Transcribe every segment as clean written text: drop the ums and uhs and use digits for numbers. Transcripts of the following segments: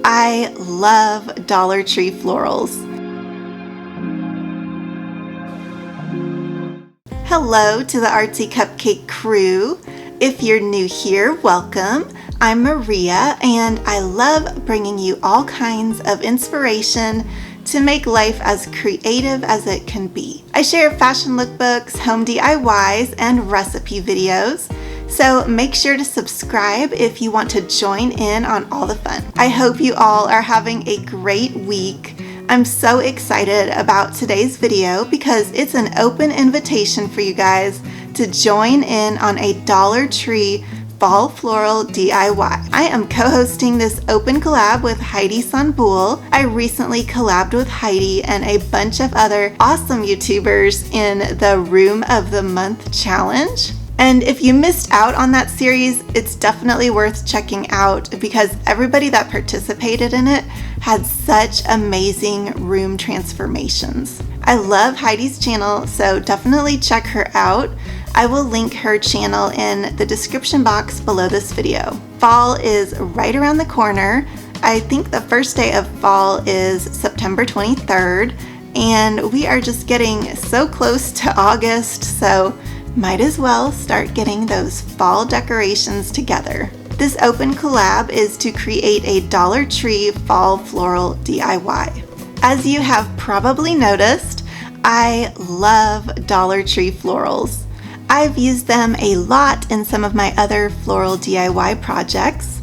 I love Dollar Tree florals. Hello to the Artsy Cupcake crew. If you're new here, welcome. I'm Maria and I love bringing you all kinds of inspiration to make life as creative as it can be. I share fashion lookbooks, home DIYs, and recipe videos. So make sure to subscribe if you want to join in on all the fun. I hope you all are having a great week. I'm so excited about today's video because it's an open invitation for you guys to join in on a Dollar Tree Fall Floral DIY. I am co-hosting this open collab with Heidi Sonboul. I recently collabed with Heidi and a bunch of other awesome YouTubers in the Room of the Month challenge. And if you missed out on that series, it's definitely worth checking out because everybody that participated in it had such amazing room transformations. I love Heidi's channel, so definitely check her out. I will link her channel in the description box below this video. Fall is right around the corner. I think the first day of fall is September 23rd, and we are just getting so close to August, so might as well start getting those fall decorations together. This open collab is to create a Dollar Tree Fall Floral DIY. As you have probably noticed, I love Dollar Tree florals. I've used them a lot in some of my other floral DIY projects.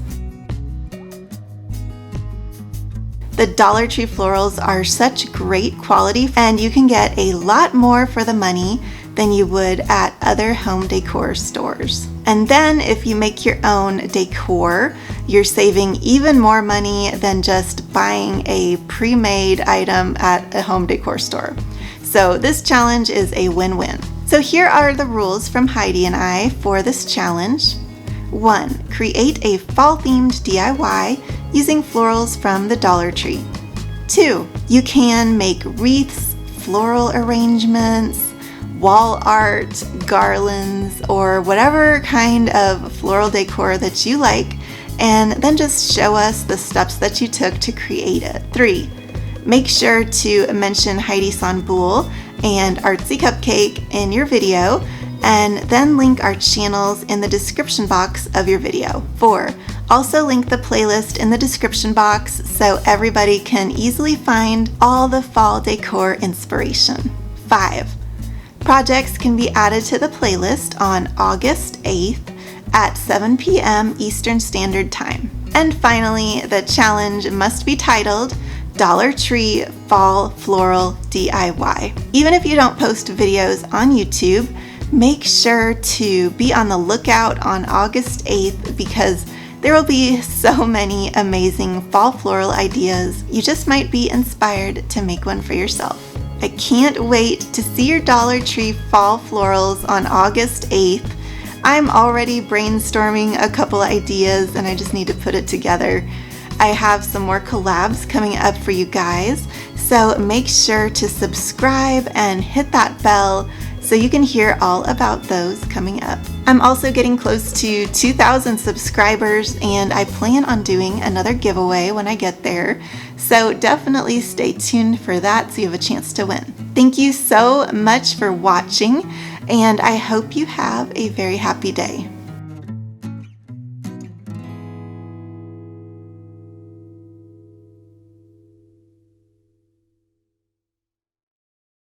The Dollar Tree florals are such great quality and you can get a lot more for the money than you would at other home decor stores. And then if you make your own decor, you're saving even more money than just buying a pre-made item at a home decor store. So this challenge is a win-win. So here are the rules from Heidi and I for this challenge. 1. Create a fall-themed DIY using florals from the Dollar Tree. 2. You can make wreaths, floral arrangements, wall art, garlands, or whatever kind of floral decor that you like, and then just show us the steps that you took to create it. 3. Make sure to mention Heidi Sonboul and Artsy Cupcake in your video, and then link our channels in the description box of your video. 4. Also link the playlist in the description box so everybody can easily find all the fall decor inspiration. 5. Projects can be added to the playlist on August 8th at 7 p.m. Eastern Standard Time. And finally, the challenge must be titled Dollar Tree Fall Floral DIY. Even if you don't post videos on YouTube, make sure to be on the lookout on August 8th because there will be so many amazing fall floral ideas. You just might be inspired to make one for yourself. I can't wait to see your Dollar Tree Fall Florals on August 8th. I'm already brainstorming a couple ideas and I just need to put it together. I have some more collabs coming up for you guys, so make sure to subscribe and hit that bell so you can hear all about those coming up. I'm also getting close to 2,000 subscribers and I plan on doing another giveaway when I get there. So definitely stay tuned for that so you have a chance to win. Thank you so much for watching and I hope you have a very happy day.